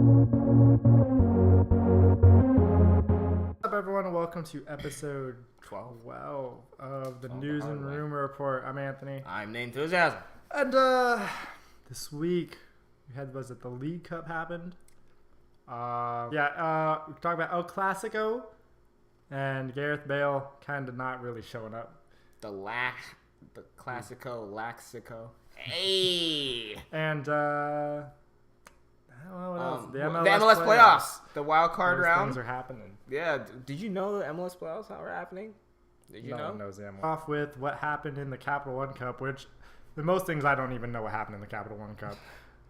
What's up, everyone, and welcome to episode 12 of the News and Rumor Report. I'm Anthony. I'm Nate Enthusiasm. And this week, the League Cup happened? We talked about El Clasico, and Gareth Bale kind of not really showing up. The Clasico, Laxico. Hey! And, I don't know what else. The MLS playoffs. The wild card round. Things are happening. Yeah. Did you know the MLS playoffs are happening? Did you know? No one knows the MLS. Off with what happened in the Capital One Cup, which the most things I don't even know what happened in the Capital One Cup.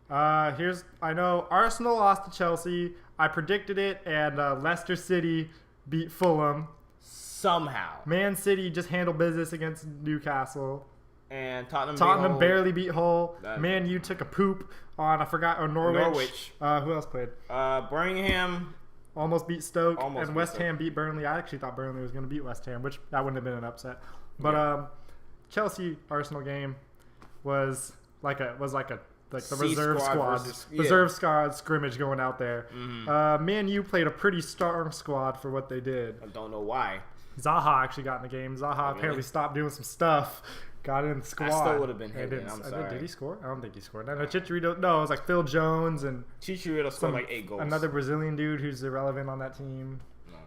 I know Arsenal lost to Chelsea. I predicted it, and Leicester City beat Fulham. Somehow. Man City just handled business against Newcastle. And Tottenham barely beat Hull. Man U took a poop on, Norwich. Who else played? Birmingham. Almost beat Stoke. And West Ham beat Burnley. I actually thought Burnley was going to beat West Ham, which that wouldn't have been an upset. But Chelsea-Arsenal game was like the reserve squad scrimmage going out there. Mm-hmm. Man U played a pretty strong squad for what they did. I don't know why. Zaha actually got in the game. Apparently stopped doing some stuff. Got in the squad. I still would have been hitting. I'm sorry. Did he score? I don't think he scored. No, Chicharito. No, it was like Phil Jones and Chicharito scored like 8 goals. Another Brazilian dude who's irrelevant on that team. No.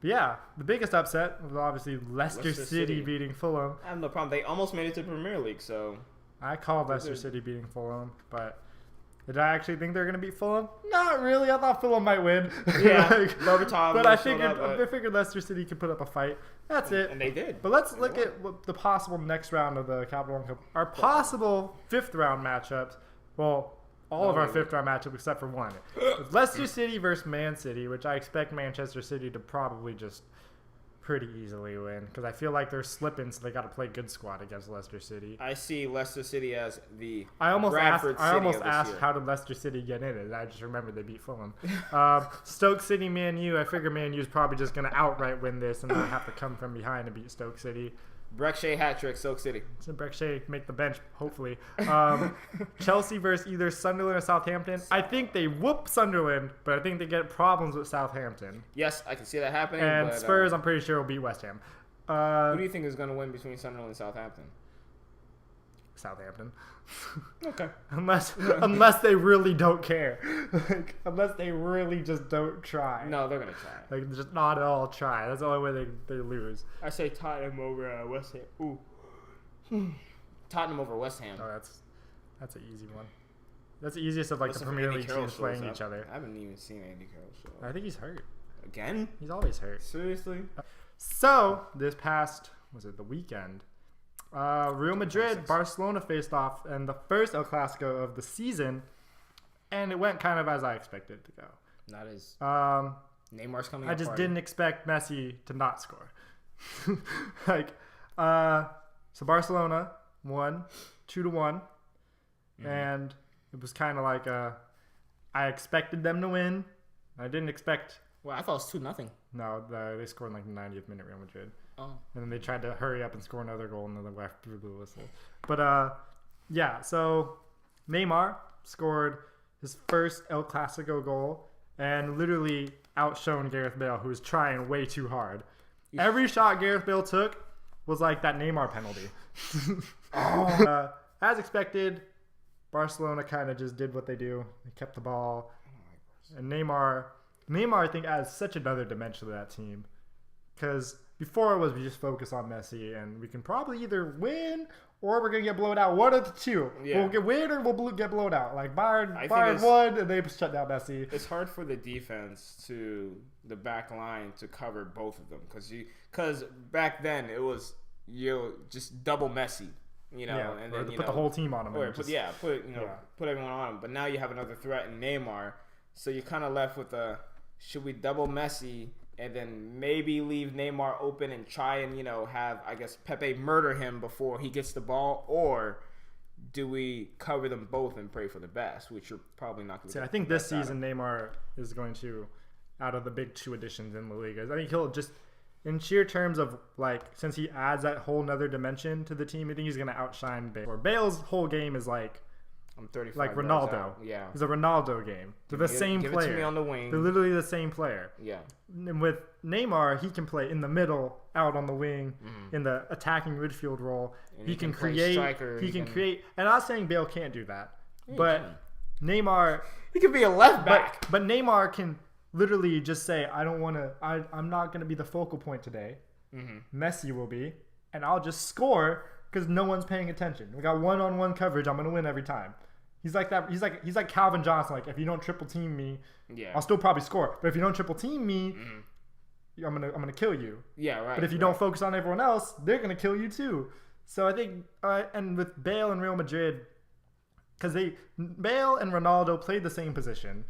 Yeah. The biggest upset was obviously Leicester City beating Fulham. I have no problem. They almost made it to the Premier League, so I called Leicester City beating Fulham, but did I actually think they were going to beat Fulham? Not really. I thought Fulham might win. Yeah, but I figured Leicester City could put up a fight. That's it. And they did. But let's look at the possible next round of the Capital One Cup. Our possible fifth round matchups. Well, all of our fifth round matchups except for one. It's Leicester City versus Man City, which I expect Manchester City to probably just pretty easily win, because I feel like they're slipping, so they got to play good squad against Leicester City. I see Leicester City as the I almost Bradford asked year. How did Leicester City get in it? I just remembered they beat Fulham. Stoke City, Man U. I figure Man U is probably just going to outright win this and not have to come from behind and beat Stoke City. Breck Shea hat trick, Stoke City. So Breck Shea make the bench, hopefully. Chelsea versus either Sunderland or Southampton. I think they whoop Sunderland, but I think they get problems with Southampton. Yes, I can see that happening. And Spurs, I'm pretty sure, will beat West Ham. Who do you think is going to win between Sunderland and Southampton? Southampton. Okay. unless they really don't care. Unless they really just don't try. No, they're going to try. Just not at all try. That's the only way they lose. I say Tottenham over West Ham. Ooh. Tottenham over West Ham. Oh, that's an easy one. That's the easiest of the Premier League teams playing each other. I haven't even seen Andy Carroll's show. I think he's hurt. Again? He's always hurt. Seriously? So, this past, the weekend, Real Madrid, Barcelona faced off in the first El Clasico of the season, and it went kind of as I expected it to go. That is. Neymar's coming. I just didn't expect Messi to not score. So Barcelona won 2-1, and it was kind of like I expected them to win. I didn't expect. Well, I thought it was 2-0. No, they scored in the 90th minute, Real Madrid. Oh. And then they tried to hurry up and score another goal, and then they left through the whistle. But, so Neymar scored his first El Clasico goal and literally outshone Gareth Bale, who was trying way too hard. Every shot Gareth Bale took was like that Neymar penalty. As expected, Barcelona kind of just did what they do. They kept the ball. And Neymar, I think, adds such another dimension to that team. Because before it was we just focus on Messi, and we can probably either win or we're going to get blown out. One of the two. Yeah. We'll get win or we'll get blown out. Like Bayern won and they shut down Messi. It's hard for the defense to the back line to cover both of them. Because back then it was just double Messi. And then put the whole team on him. Put everyone on him. But now you have another threat in Neymar. So you're kind of left with should we double Messi and then maybe leave Neymar open and try and, have, I guess, Pepe murder him before he gets the ball? Or do we cover them both and pray for the best, which you're probably not going to do? I think this season Neymar is going to, out of the big 2 additions in La Liga, I think he'll just, in sheer terms of, since he adds that whole nother dimension to the team, I think he's going to outshine Bale. Bale's whole game is, I'm 35. Like yards Ronaldo. out. Yeah. It's a Ronaldo game. They're the same give player. Give it to me on the wing. They're literally the same player. Yeah. And with Neymar, he can play in the middle, out on the wing, in the attacking midfield role. And He can play create. striker, He can create. And I'm not saying Bale can't do that, Yeah, but Neymar. he could be a left back. But Neymar can literally just say, "I don't want to. I'm not going to be the focal point today. Messi will be, and I'll just score because no one's paying attention. We got one-on-one coverage. I'm going to win every time." He's like that. He's like Calvin Johnson. Like, if you don't triple team me, I'll still probably score. But if you don't triple team me, I'm gonna kill you. Yeah, right. But if you don't focus on everyone else, they're gonna kill you too. So I think, and with Bale and Real Madrid, because Bale and Ronaldo played the same position,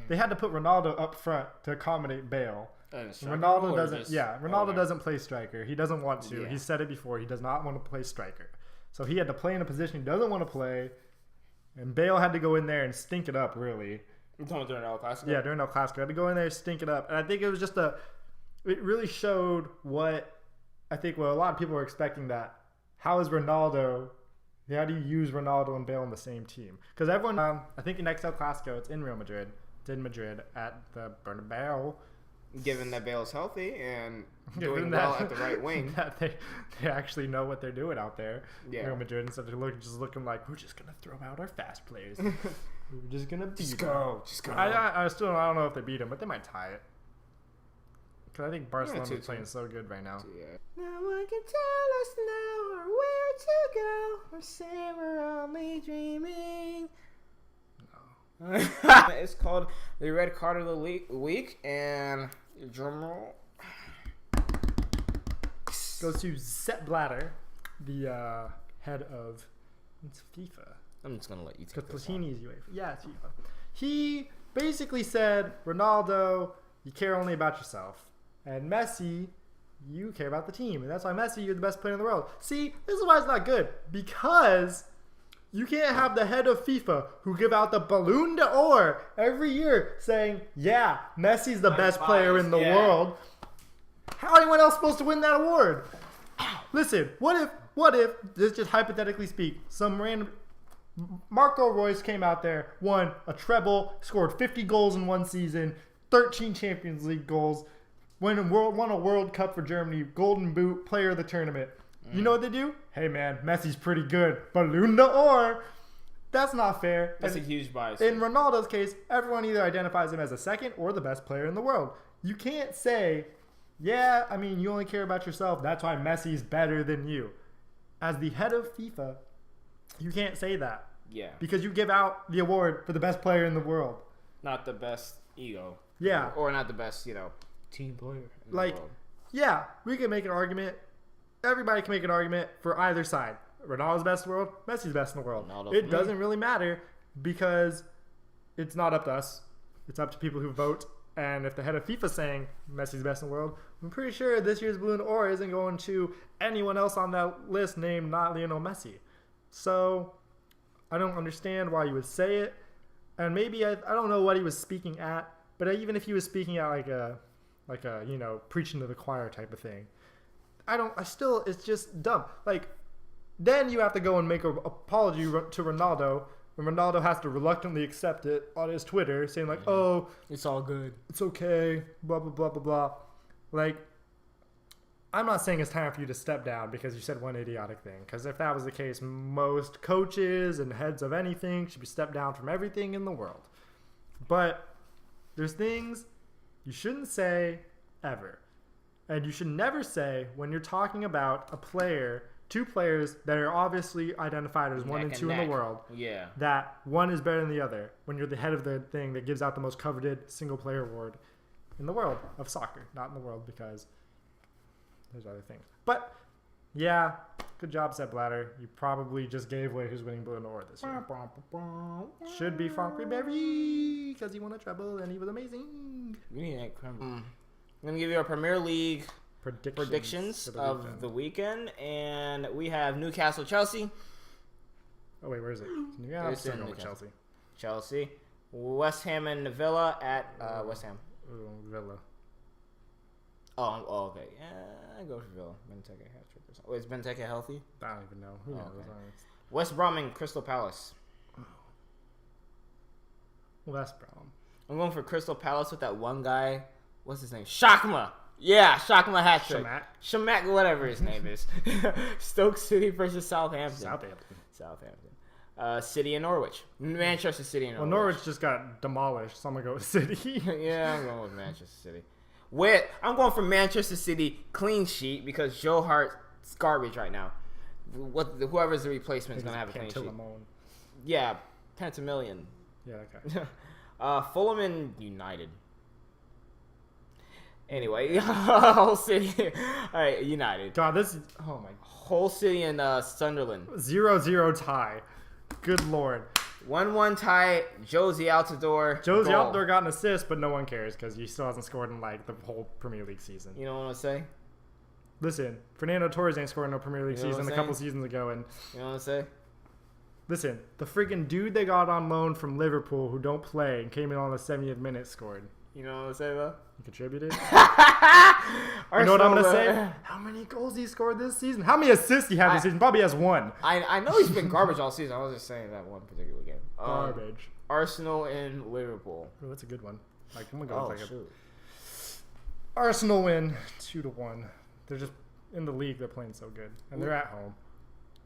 they had to put Ronaldo up front to accommodate Bale. Ronaldo doesn't. Ronaldo doesn't play striker. He doesn't want to. He said it before. He does not want to play striker. So he had to play in a position he doesn't want to play. And Bale had to go in there and stink it up, really. You're talking during El Clasico? Yeah, during El Clasico. Had to go in there and stink it up. And I think it was just it really showed what a lot of people were expecting, that how is Ronaldo, how do you use Ronaldo and Bale in the same team? Because everyone, I think in next El Clasico, it's in Real Madrid. It's in Madrid at the Bernabeu. Given that Bale's healthy and doing well at the right wing. That they actually know what they're doing out there. Yeah. Real Madrid, instead of just looking like, we're just going to throw out our fast players. We're just going to beat Just them. go. I don't know if they beat them, but they might tie it. Because I think Barcelona is playing so good right now. Yeah. No one can tell us now or where to go, or say we're only dreaming. It's called the Red Card of the Week, and drum roll goes to Sepp Blatter, the head of FIFA. I'm just gonna let you take because this one. Platini's UEFA. Yeah, it's FIFA. He basically said, Ronaldo, you care only about yourself, and Messi, you care about the team, and that's why Messi, you're the best player in the world. See, this is why it's not good, because you can't have the head of FIFA who give out the Ballon d'Or every year saying, yeah, Messi's the best player in the world. How are anyone else supposed to win that award? Listen, what if, this just hypothetically speak, some random Marco Reus came out there, won a treble, scored 50 goals in one season, 13 Champions League goals, won a World Cup for Germany, Golden Boot, player of the tournament. You know what they do? Hey man, Messi's pretty good. Ballon d'Or. That's not fair. That's a huge bias. In Ronaldo's case, everyone either identifies him as the second or the best player in the world. You can't say, yeah, I mean, you only care about yourself. That's why Messi's better than you. As the head of FIFA, you can't say that. Yeah. Because you give out the award for the best player in the world. Not the best ego. Yeah. Or not the best, team player in the world. Yeah, we can make an argument. Everybody can make an argument for either side. Ronaldo's best in the world, Messi's best in the world. It doesn't really matter because it's not up to us. It's up to people who vote. And if the head of FIFA's saying Messi's best in the world, I'm pretty sure this year's Ballon d'Or isn't going to anyone else on that list named not Lionel Messi. So I don't understand why you would say it. And maybe I don't know what he was speaking at, but even if he was speaking at like a preaching to the choir type of thing, it's just dumb. Like, then you have to go and make an apology to Ronaldo, and Ronaldo has to reluctantly accept it on his Twitter, saying like, oh, it's all good. It's okay, blah, blah, blah, blah, blah. Like, I'm not saying it's time for you to step down because you said one idiotic thing. Because if that was the case, most coaches and heads of anything should be stepped down from everything in the world. But there's things you shouldn't say ever. And you should never say when you're talking about a player, two players that are obviously identified as one and two in the world, that one is better than the other when you're the head of the thing that gives out the most coveted single player award in the world of soccer. Not in the world because there's other things. But, yeah, good job, Sepp Blatter. You probably just gave away who's winning Ballon d'Or this year. Should be Franck Ribéry because he won a treble and he was amazing. I'm going to give you our Premier League predictions of the weekend. And we have Newcastle-Chelsea. Oh, wait, where is it? Yeah, I'm still going with Chelsea. Chelsea. West Ham and Villa at West Ham. Villa. Oh, okay. Yeah, I go for Villa. Benteke hat-trick or something. Wait, is Benteke healthy? I don't even know. Who knows? Okay. West Brom and Crystal Palace. West Brom. I'm going for Crystal Palace with that one guy. What's his name? Shakma. Yeah, Shakma hat trick. Shamak, whatever his name is. Stoke City versus Southampton. City and Norwich. Manchester City and Norwich. Well, Norwich just got demolished, so I'm going to go with City. Yeah, I'm going with Manchester City. I'm going for Manchester City clean sheet because Joe Hart's garbage right now. Whoever's the replacement is going to have a clean sheet. Yeah, Pentamillion. Yeah, okay. Fulham and United. Anyway, Hull City. All right, United. God, oh my. Hull City and Sunderland. 0-0 tie. Good lord. 1-1 tie. Josie Altidore. Josie Altidore got an assist, but no one cares because he still hasn't scored in like the whole Premier League season. You know what I'm say? Listen, Fernando Torres ain't scored no Premier League season a couple seasons ago, and you know what I'm say? Listen, the freaking dude they got on loan from Liverpool who don't play and came in on the 70th minute scored. You know what I'm saying, though? He contributed. You know what I'm going to say? How many goals he scored this season? How many assists he had this season? Probably has one. I know he's been garbage all season. I was just saying that one particular game. Garbage. Arsenal and Liverpool. Oh, that's a good one. Like, I'm going to go Arsenal win 2-1. They're just in the league. They're playing so good. And they're at home.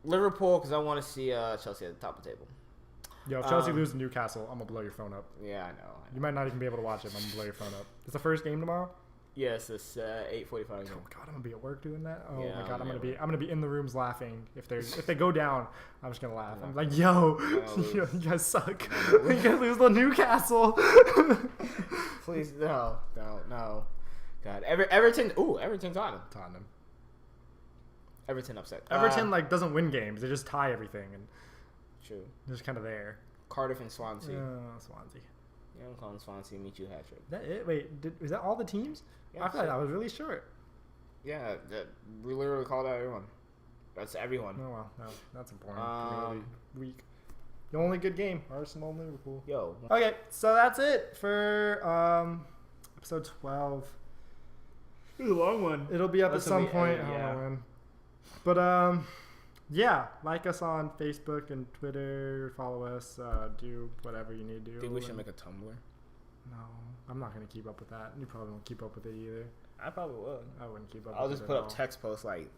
Liverpool, because I want to see Chelsea at the top of the table. Yo, if Chelsea loses to Newcastle, I'm going to blow your phone up. Yeah, I know. You might not even be able to watch it, but I'm going to blow your phone up. It's the first game tomorrow? Yes, it's 8:45. Oh my god, I'm gonna be at work doing that. Oh yeah, my god, I'm gonna be in the rooms laughing. If they go down, I'm just gonna laugh. I'm like, yo, you guys suck. You guys lose to Newcastle. Please, no. God, Everton. Ooh, Everton, Tottenham. Everton upset. Everton doesn't win games; they just tie everything, and true. They're just kind of there. Cardiff and Swansea. Swansea. Yeah, I'm calling Swansea. Meet you hat trick. That it? Wait, was that all the teams? Yeah, I feel like I was really short. Yeah, we literally called out everyone. That's everyone. Oh well, no, that's important. Week. The only good game, Arsenal and Liverpool. Yo. Okay, so that's it for episode 12. It's a long one. It'll be up at some point. I don't know when. But yeah, like us on Facebook and Twitter. Follow us. Do whatever you need to do. Think we should make a Tumblr? No, I'm not gonna keep up with that. You probably won't keep up with it either. I probably would. I wouldn't keep up. I'll just put up text posts like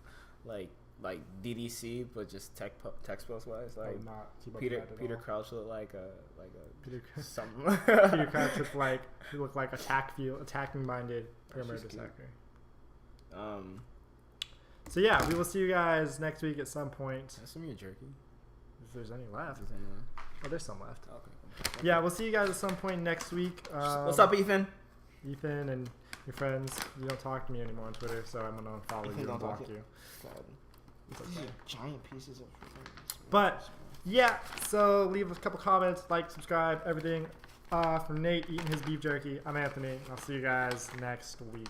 DDC, but just text post wise. Like not keep up Peter with that Peter Crouch looked like a something. Peter Crouch looked like attacking minded perimeter attacker. So yeah, we will see you guys next week at some point. Some of your jerky. If there's any left. Oh, there's some left. Okay. Yeah, we'll see you guys at some point next week. What's up, Ethan? Ethan and your friends. You don't talk to me anymore on Twitter, so I'm gonna unfollow you and block you. These are giant pieces of. But yeah, so leave a couple comments, like, subscribe, everything. From Nate eating his beef jerky, I'm Anthony. I'll see you guys next week.